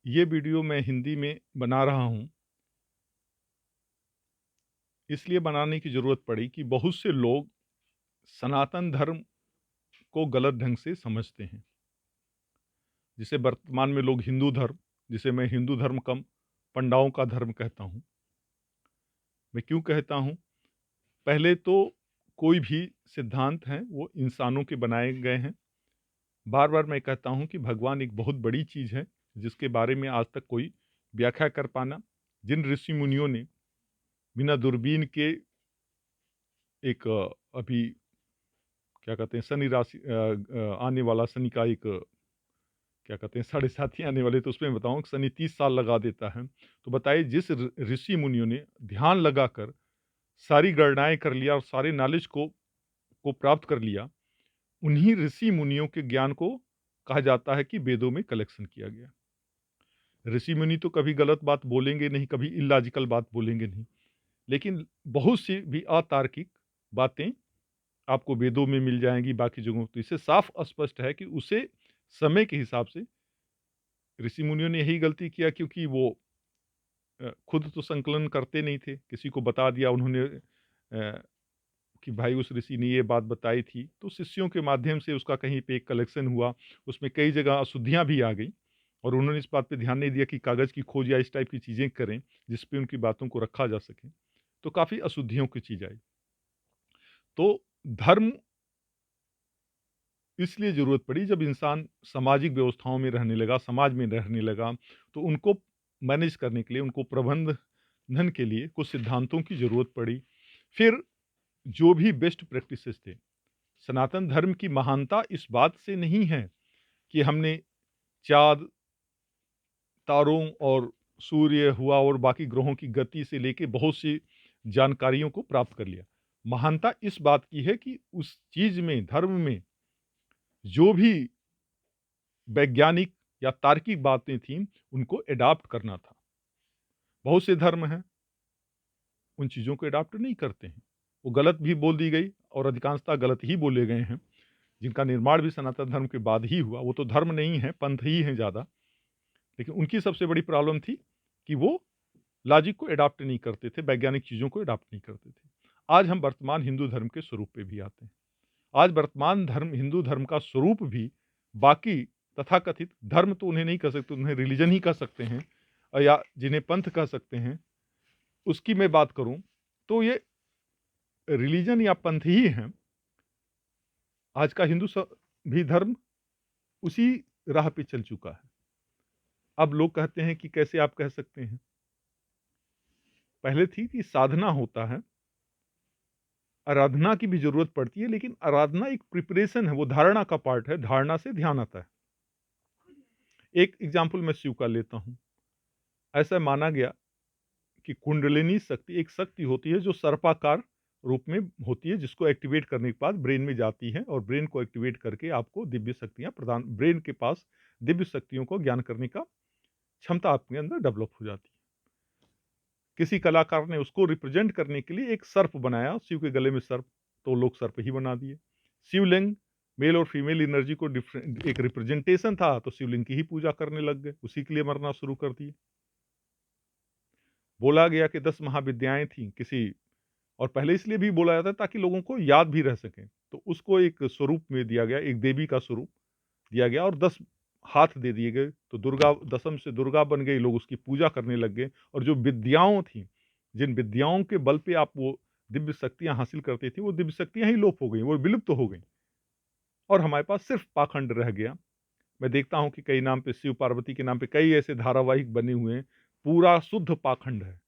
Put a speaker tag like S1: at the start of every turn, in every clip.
S1: ये वीडियो मैं हिंदी में बना रहा हूँ, इसलिए बनाने की ज़रूरत पड़ी कि बहुत से लोग सनातन धर्म को गलत ढंग से समझते हैं। जिसे वर्तमान में लोग हिंदू धर्म, जिसे मैं हिंदू धर्म कम पंडाओं का धर्म कहता हूँ। मैं क्यों कहता हूँ? पहले तो कोई भी सिद्धांत हैं, वो इंसानों के बनाए गए हैं। बार-बार मैं कहता हूँ कि भगवान एक बहुत बड़ी चीज़ है, जिसके बारे में आज तक कोई व्याख्या कर पाना जिन ऋषि मुनियों ने बिना दूरबीन के एक अभी क्या कहते हैं शनि राशि आने वाला शनि का एक क्या कहते हैं साढ़े साथी आने वाले तो उसमें बताऊं कि शनि 30 साल लगा देता है। तो बताइए जिस ऋषि मुनियों ने ध्यान लगाकर सारी गणनाएं कर लिया और सारे नॉलेज को प्राप्त कर लिया, उन्हीं ऋषि मुनियों के ज्ञान को कहा जाता है कि वेदों में कलेक्शन किया गया। ऋषि मुनि तो कभी गलत बात बोलेंगे नहीं, कभी इलॉजिकल बात बोलेंगे नहीं, लेकिन बहुत सी भी अतार्किक बातें आपको वेदों में मिल जाएँगी, बाकी जगहों तो इससे साफ स्पष्ट है कि उसे समय के हिसाब से ऋषि मुनियों ने यही गलती किया क्योंकि वो खुद तो संकलन करते नहीं थे, किसी को बता दिया उन्होंने कि भाई उस ऋषि ने ये बात बताई थी, तो शिष्यों के माध्यम से उसका कहीं पे एक कलेक्शन हुआ, उसमें कई जगह अशुद्धियाँ भी आ गई और उन्होंने इस बात पे ध्यान नहीं दिया कि कागज़ की खोज या इस टाइप की चीज़ें करें, जिस पे उनकी बातों को रखा जा सके, तो काफ़ी अशुद्धियों की चीज़ आई। तो धर्म इसलिए ज़रूरत पड़ी जब इंसान सामाजिक व्यवस्थाओं में रहने लगा, समाज में रहने लगा, तो उनको मैनेज करने के लिए, उनको प्रबंधन के लिए कुछ सिद्धांतों की ज़रूरत पड़ी। फिर जो भी बेस्ट प्रैक्टिसेस थे, सनातन धर्म की महानता इस बात से नहीं है कि हमने चाँद, तारों और सूर्य हुआ और बाकी ग्रहों की गति से लेके बहुत सी जानकारियों को प्राप्त कर लिया। महानता इस बात की है कि उस चीज़ में, धर्म में जो भी वैज्ञानिक या तार्किक बातें थीं, उनको एडॉप्ट करना था। बहुत से धर्म हैं, उन चीज़ों को एडॉप्ट नहीं करते हैं। वो गलत भी बोल दी गई और अधिकांशतः गलत ही बोले गए हैं, जिनका निर्माण भी सनातन धर्म के बाद ही हुआ। वो तो धर्म नहीं है, पंथ ही है ज़्यादा। लेकिन उनकी सबसे बड़ी प्रॉब्लम थी कि वो लॉजिक को एडॉप्ट नहीं करते थे, वैज्ञानिक चीज़ों को एडॉप्ट नहीं करते थे। आज हम वर्तमान हिंदू धर्म के स्वरूप पे भी आते हैं। आज वर्तमान धर्म हिंदू धर्म का स्वरूप भी बाकी तथाकथित धर्म तो उन्हें नहीं कह सकते, उन्हें रिलीजन ही कह सकते हैं या जिन्हें पंथ कह सकते हैं, उसकी मैं बात करूं तो ये रिलीजन या पंथ ही हैं। आज का भी धर्म उसी राह पे चल चुका है। अब लोग कहते हैं कि कैसे आप कह सकते हैं? पहले थी कि साधना होता है, आराधना की भी ज़रूरत पड़ती है, लेकिन आराधना एक प्रिपरेशन है, वो धारणा का पार्ट है, धारणा से ध्यान आता है। एक एग्ज़ाम्पल मैं शिव का लेता हूँ। ऐसा माना गया कि कुंडलिनी शक्ति एक शक्ति होती है जो सर्पाकार रूप में होती है, जिसको एक्टिवेट करने के बाद ब्रेन में जाती है और ब्रेन को एक्टिवेट करके आपको दिव्य शक्तियाँ प्रदान ब्रेन के पास दिव्य शक्तियों को ज्ञान करने का क्षमता आपके अंदर डेवलप हो जाती है। किसी कलाकार ने उसको रिप्रेजेंट करने के लिए एक सर्प बनाया, शिव के गले में सर्प, तो लोग सर्प ही बना दिए। शिवलिंग मेल और फीमेल एनर्जी को एक रिप्रेजेंटेशन था, तो शिवलिंग की ही पूजा करने लग गए, उसी के लिए मरना शुरू कर दिए। बोला गया कि 10 महाविद्याएं थी किसी और पहले इसलिए भी बोला जाता है ताकि लोगों को याद भी रह सके, तो उसको एक स्वरूप में दिया गया, एक देवी का स्वरूप दिया गया और 10 हाथ दे दिए गए, तो दुर्गा दशम से दुर्गा बन गई, लोग उसकी पूजा करने लग गए और जो विद्याओं थी, जिन विद्याओं के बल पे आप वो दिव्य शक्तियाँ हासिल करते थे, वो दिव्य शक्तियाँ ही लोप हो गई, वो विलुप्त तो हो गई और हमारे पास सिर्फ पाखंड रह गया। मैं देखता हूँ कि कई नाम पे शिव पार्वती के नाम पे कई ऐसे धारावाहिक बने हुए हैं, पूरा शुद्ध पाखंड है।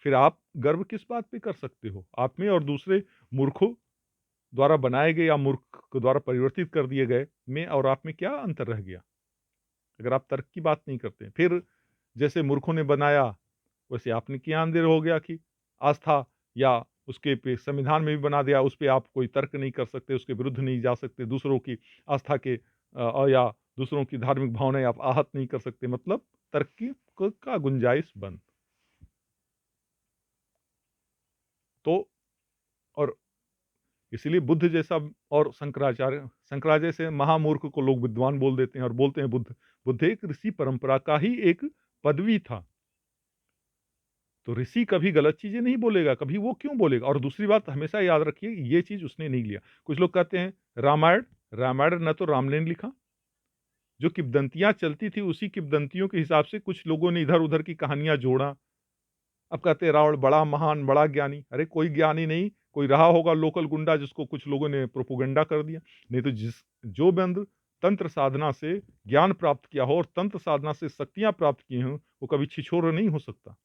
S1: फिर आप गर्व किस बात पे कर सकते हो? आप में और दूसरे मूर्खों द्वारा बनाए गए या मूर्ख के द्वारा परिवर्तित कर दिए गए में और आप में क्या अंतर रह गया? अगर आप तर्क की बात नहीं करते। फिर जैसे मूर्खों ने बनाया, वैसे आपने क्या अंधेर हो गया कि आस्था या उसके पे संविधान में भी बना दिया, उस पे आप कोई तर्क नहीं कर सकते, उसके विरुद्ध नहीं जा सकते, दूसरों की आस्था के या दूसरों की धार्मिक भावनाएँ आप आहत नहीं कर सकते, मतलब तर्क की क का गुंजाइश बंद। तो और इसीलिए बुद्ध जैसा और शंकराचार्य शंकराचार्य से महामूर्ख को लोग विद्वान बोल देते हैं और बोलते हैं बुद्ध। बुद्ध एक ऋषि परंपरा का ही एक पदवी था। तो ऋषि कभी गलत चीज़ें नहीं बोलेगा, कभी वो क्यों बोलेगा? और दूसरी बात हमेशा याद रखिए, ये चीज़ उसने नहीं लिया। कुछ लोग कहते हैं रामायण, रामायण न तो राम ने लिखा, जो किंवदंतियाँ चलती थी उसी किंवदंतियों के हिसाब से कुछ लोगों ने इधर-उधर की कहानियाँ जोड़ा। अब कहते हैं रावण बड़ा महान, बड़ा ज्ञानी। अरे कोई ज्ञानी नहीं, कोई रहा होगा लोकल गुंडा जिसको कुछ लोगों ने प्रोपेगेंडा कर दिया। नहीं तो जो बंद तंत्र साधना से ज्ञान प्राप्त किया हो और तंत्र साधना से शक्तियाँ प्राप्त की हों, वो कभी छिछोर नहीं हो सकता।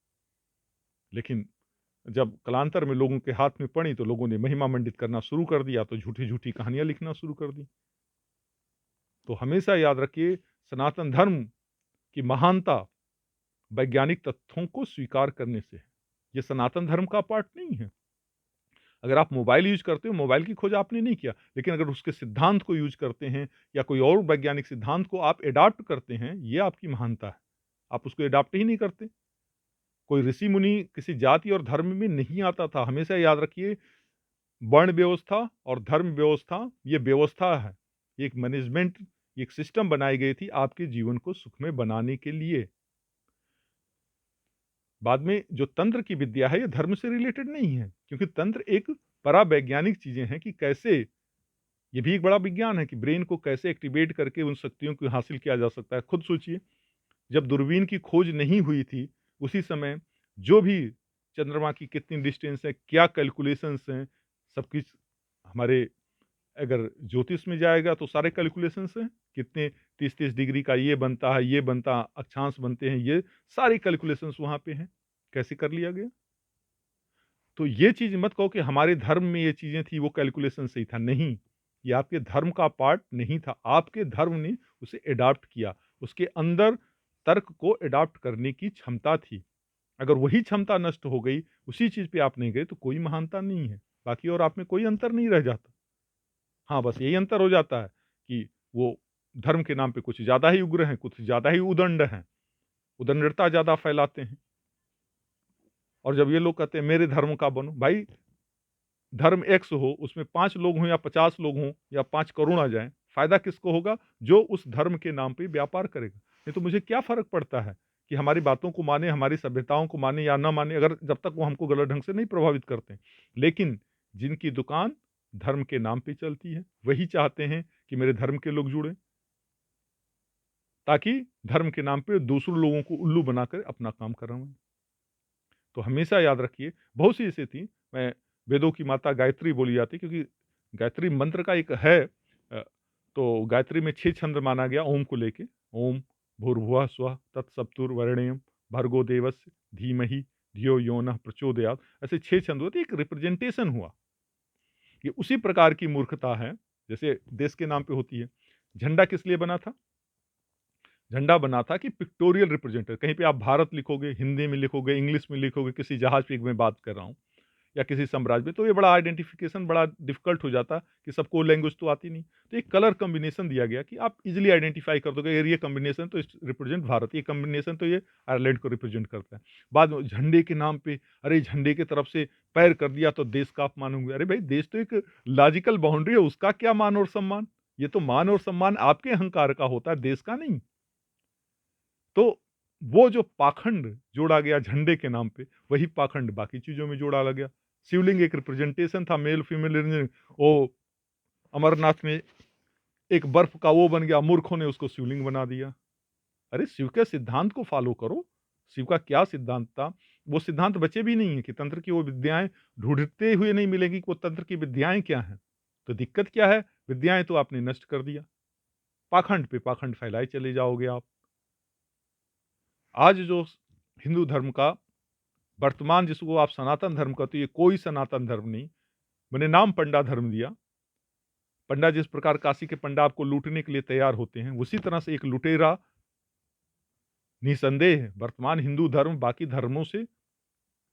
S1: लेकिन जब कालांतर में लोगों के हाथ में पड़ी तो लोगों ने महिमा मंडित करना शुरू कर दिया, तो झूठी-झूठी कहानियाँ लिखना शुरू कर दी। तो हमेशा याद रखिए, सनातन धर्म की महानता वैज्ञानिक तथ्यों को स्वीकार करने से है। ये सनातन धर्म का पार्ट नहीं है। अगर आप मोबाइल यूज़ करते हो, मोबाइल की खोज आपने नहीं किया, लेकिन अगर उसके सिद्धांत को यूज़ करते हैं या कोई और वैज्ञानिक सिद्धांत को आप एडॉप्ट करते हैं, ये आपकी महानता है। आप उसको एडॉप्ट ही नहीं करते। कोई ऋषि-मुनि किसी जाति और धर्म में नहीं आता था। हमेशा याद रखिए, वर्ण व्यवस्था और धर्म व्यवस्था, ये व्यवस्था है। ये एक मैनेजमेंट, एक सिस्टम बनाई गई थी आपके जीवन को सुखमय बनाने के लिए। बाद में जो तंत्र की विद्या है, ये धर्म से रिलेटेड नहीं है, क्योंकि तंत्र एक परावैज्ञानिक चीज़ें हैं कि कैसे, ये भी एक बड़ा विज्ञान है कि ब्रेन को कैसे एक्टिवेट करके उन शक्तियों को हासिल किया जा सकता है। खुद सोचिए, जब दूरबीन की खोज नहीं हुई थी, उसी समय जो भी चंद्रमा की कितनी डिस्टेंस है, क्या कैलकुलेशंस हैं, सब कुछ हमारे, अगर ज्योतिष में जाएगा तो सारे कैलकुलेशंस हैं, कितने 30-30 डिग्री का ये बनता है, ये बनता, अक्षांश बनते हैं, ये सारी कैलकुलेशंस वहाँ पे हैं। कैसे कर लिया गया? तो ये चीज़ मत कहो कि हमारे धर्म में ये चीज़ें थी, वो कैलकुलेशन सही था। नहीं, ये आपके धर्म का पार्ट नहीं था। आपके धर्म ने उसे एडॉप्ट किया। उसके अंदर तर्क को एडॉप्ट करने की क्षमता थी। अगर वही क्षमता नष्ट हो गई, उसी चीज़ पे आप नहीं गए, तो कोई महानता नहीं है। बाकी और आप में कोई अंतर नहीं रह जाता। हाँ, बस यही अंतर हो जाता है कि वो धर्म के नाम पे कुछ ज़्यादा ही उग्र हैं, कुछ ज़्यादा ही उदंड हैं, उदंडता ज़्यादा फैलाते हैं। और जब ये लोग कहते हैं मेरे धर्म का बनो, भाई धर्म एक्स हो, उसमें 5 लोग हों या 50 लोग हों या 5 करोड़ आ जाएँ, फ़ायदा किसको होगा? जो उस धर्म के नाम पे व्यापार करेगा। नहीं तो मुझे क्या फ़र्क पड़ता है कि हमारी बातों को माने, हमारी सभ्यताओं को माने या ना माने, अगर जब तक वो हमको गलत ढंग से नहीं प्रभावित करते हैं। लेकिन जिनकी दुकान धर्म के नाम पे चलती है, वही चाहते हैं कि मेरे धर्म के लोग जुड़ें, ताकि धर्म के नाम पे दूसरों लोगों को उल्लू बनाकर अपना काम करवाएँ। तो हमेशा याद रखिए, बहुत सी ऐसी थी, मैं वेदों की माता गायत्री बोली जाती है, क्योंकि गायत्री मंत्र का एक है, तो गायत्री में 6 छंद माना गया ओम को लेके। ओम भूर्भुवः स्वः तत्सवितुर्वरेण्यं भर्गो देवस्य धीमहि धियो यो नः प्रचोदयात्। ऐसे 6 छंद हुए थे, एक रिप्रेजेंटेशन हुआ। ये उसी प्रकार की मूर्खता है जैसे देश के नाम पे होती है। झंडा किस लिए बना था? झंडा बना था कि पिक्टोरियल रिप्रेजेंटेटिव, कहीं पे आप भारत लिखोगे, हिंदी में लिखोगे, इंग्लिश में लिखोगे, किसी जहाज पे मैं बात कर रहा हूँ या किसी साम्राज्य में, तो ये बड़ा आइडेंटिफिकेशन बड़ा डिफिकल्ट हो जाता कि सबको लैंग्वेज तो आती नहीं। तो एक कलर कॉम्बिनेशन दिया गया कि आप इजीली आइडेंटिफाई कर दोगे, यार ये कॉम्बिनेशन तो रिप्रेजेंट भारत, ये कॉम्बिनेशन तो ये आयरलैंड को रिप्रेजेंट करता है। बाद में झंडे के नाम पे, अरे झंडे की तरफ से पैर कर दिया तो देश का अपमान होंगे। अरे भाई, देश तो एक लॉजिकल बाउंड्री है, उसका क्या मान और सम्मान? ये तो मान और सम्मान आपके अहंकार का होता है, देश का नहीं। तो वो जो पाखंड जोड़ा गया झंडे के नाम पे, वही पाखंड बाकी चीज़ों में जोड़ा गया। शिवलिंग एक रिप्रेजेंटेशन था, मेल फीमेल वो अमरनाथ में एक बर्फ का वो बन गया, मूर्खों ने उसको शिवलिंग बना दिया। अरे शिव के सिद्धांत को फॉलो करो। शिव का क्या सिद्धांत था? वो सिद्धांत बचे भी नहीं है कि तंत्र की वो विद्याएँ ढूँढते हुए नहीं मिलेंगी कि वो तंत्र की विद्याएँ क्या हैं? तो दिक्कत क्या है? विद्याएँ तो आपने नष्ट कर दिया। पाखंड पे पाखंड फैलाए चले जाओगे आप। आज जो हिंदू धर्म का वर्तमान, जिसको आप सनातन धर्म कहते हो, ये कोई सनातन धर्म नहीं। मैंने नाम पंडा धर्म दिया। पंडा जिस प्रकार काशी के पंडा आपको लूटने के लिए तैयार होते हैं, उसी तरह से एक लुटेरा निसंदेह वर्तमान हिंदू धर्म बाकी धर्मों से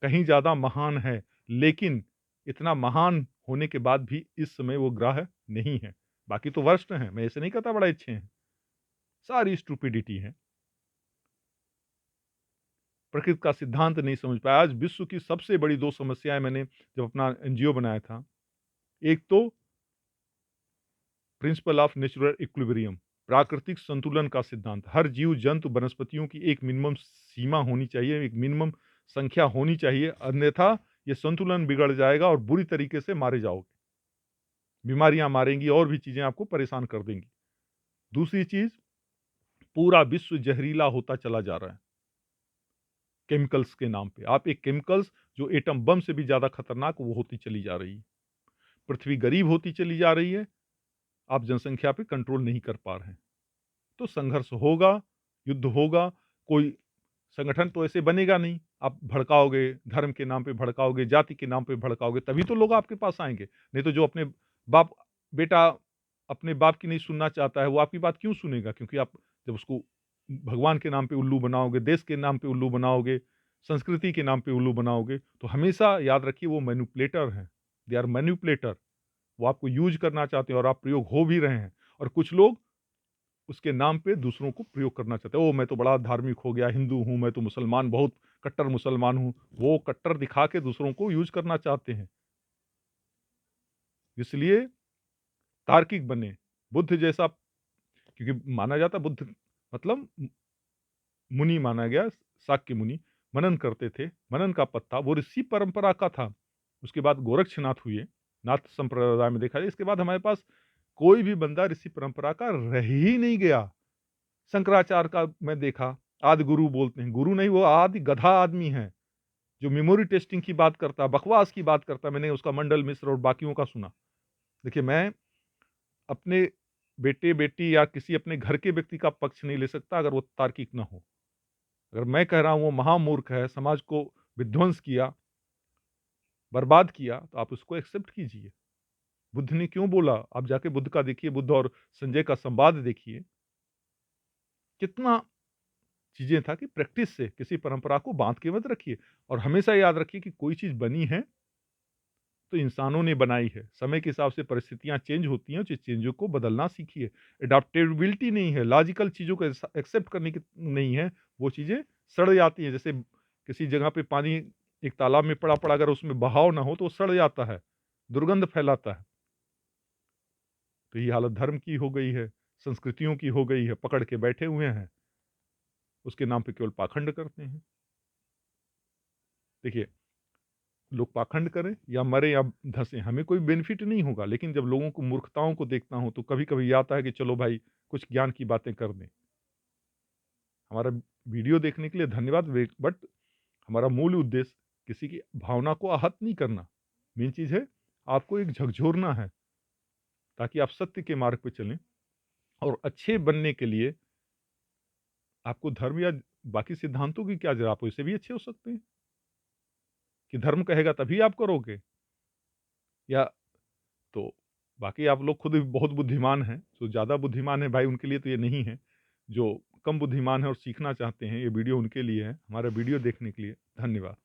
S1: कहीं ज़्यादा महान है। लेकिन इतना महान होने के बाद भी इस समय वो ग्राह्य नहीं है। बाकी तो वर्स्ट हैं, मैं ऐसे नहीं कहता बड़े अच्छे हैं। सारी स्टुपिडिटी है। प्रकृति का सिद्धांत नहीं समझ पाया। आज विश्व की सबसे बड़ी 2 समस्याएँ मैंने जब अपना एनजीओ बनाया था, एक तो प्रिंसिपल ऑफ नेचुरल इक्विलिब्रियम, प्राकृतिक संतुलन का सिद्धांत। हर जीव जंतु वनस्पतियों की एक मिनिमम सीमा होनी चाहिए, एक मिनिमम संख्या होनी चाहिए, अन्यथा ये संतुलन बिगड़ जाएगा और बुरी तरीके से मारे जाओगे। बीमारियां मारेंगी और भी चीजें आपको परेशान कर देंगी। दूसरी चीज, पूरा विश्व जहरीला होता चला जा रहा है केमिकल्स के नाम पे। आप एक केमिकल्स जो एटम बम से भी ज्यादा खतरनाक, वो होती चली जा रही है। पृथ्वी गरीब होती चली जा रही है, आप जनसंख्या पे कंट्रोल नहीं कर पा रहे हैं। तो संघर्ष होगा, युद्ध होगा। कोई संगठन तो ऐसे बनेगा नहीं, आप भड़काओगे, धर्म के नाम पे भड़काओगे, जाति के नाम पे भड़काओगे, तभी तो लोग आपके पास आएंगे। नहीं तो जो अपने बाप बेटा अपने बाप की नहीं सुनना चाहता है, वो आपकी बात क्यों सुनेगा? क्योंकि आप जब उसको भगवान के नाम पे उल्लू बनाओगे, देश के नाम पे उल्लू बनाओगे, संस्कृति के नाम पे उल्लू बनाओगे, तो हमेशा याद रखिए वो मैनिपुलेटर हैं। They are manipulator. वो आपको यूज करना चाहते हैं और आप प्रयोग हो भी रहे हैं। और कुछ लोग उसके नाम पे दूसरों को प्रयोग करना चाहते हैं। ओ मैं तो बड़ा धार्मिक हो गया, हिंदू हूं, मैं तो मुसलमान, बहुत कट्टर मुसलमान हूं। वो कट्टर दिखा के दूसरों को यूज करना चाहते हैं। इसलिए तार्किक बने, बुद्ध जैसा। क्योंकि माना जाता बुद्ध मतलब मुनि माना गया, शाक्य मुनि मनन करते थे, मनन का पत्ता वो ऋषि परंपरा का था। उसके बाद गोरक्षनाथ हुए, नाथ संप्रदाय में देखा जाए। इसके बाद हमारे पास कोई भी बंदा ऋषि परंपरा का रह ही नहीं गया। शंकराचार्य का मैं देखा, आदि गुरु बोलते हैं, गुरु नहीं, वो आदि गधा आदमी है जो मेमोरी टेस्टिंग की बात करता, बकवास की बात करता। मैंने उसका मंडल मिश्र और बाकियों का सुना। देखिए, मैं अपने बेटे बेटी या किसी अपने घर के व्यक्ति का पक्ष नहीं ले सकता अगर वो तार्किक ना हो। अगर मैं कह रहा हूं वो महामूर्ख है, समाज को विध्वंस किया, बर्बाद किया, तो आप उसको एक्सेप्ट कीजिए। बुद्ध ने क्यों बोला? आप जाके बुद्ध का देखिए, बुद्ध और संजय का संवाद देखिए, कितना चीजें था कि प्रैक्टिस से किसी परंपरा को बांध के मत रखिए। और हमेशा याद रखिए कि कोई चीज बनी है तो इंसानों ने बनाई है। समय के हिसाब से परिस्थितियां चेंज होती हैं, उस चेंजों को बदलना सीखिए। एडाप्टेबिलिटी नहीं है, लॉजिकल चीजों को एक्सेप्ट करने की नहीं है। वो चीजें सड़ जाती हैं। जैसे किसी जगह पे पानी एक तालाब में पड़ा पड़ा, अगर उसमें बहाव ना हो तो वो सड़ जाता है, दुर्गंध फैलाता है। तो ये हालत धर्म की हो गई है, संस्कृतियों की हो गई है। पकड़ के बैठे हुए हैं, उसके नाम पे केवल पाखंड करते हैं। देखिए, लोग पाखंड करें या मरे या धंसे, हमें कोई बेनिफिट नहीं होगा। लेकिन जब लोगों को मूर्खताओं को देखता हूं तो कभी कभी आता है कि चलो भाई कुछ ज्ञान की बातें कर दें। हमारा वीडियो देखने के लिए धन्यवाद। बट हमारा मूल उद्देश्य किसी की भावना को आहत नहीं करना। मेन चीज है आपको एक झकझोरना है, ताकि आप सत्य के मार्ग पे चलें। और अच्छे बनने के लिए आपको धर्म या बाकी सिद्धांतों की क्या जरूरत, आप इससे भी अच्छे हो सकते हैं। कि धर्म कहेगा तभी आप करोगे, या तो बाकी आप लोग खुद भी बहुत बुद्धिमान हैं। जो ज़्यादा बुद्धिमान है भाई, उनके लिए तो ये नहीं है। जो कम बुद्धिमान है और सीखना चाहते हैं, ये वीडियो उनके लिए है। हमारा वीडियो देखने के लिए धन्यवाद।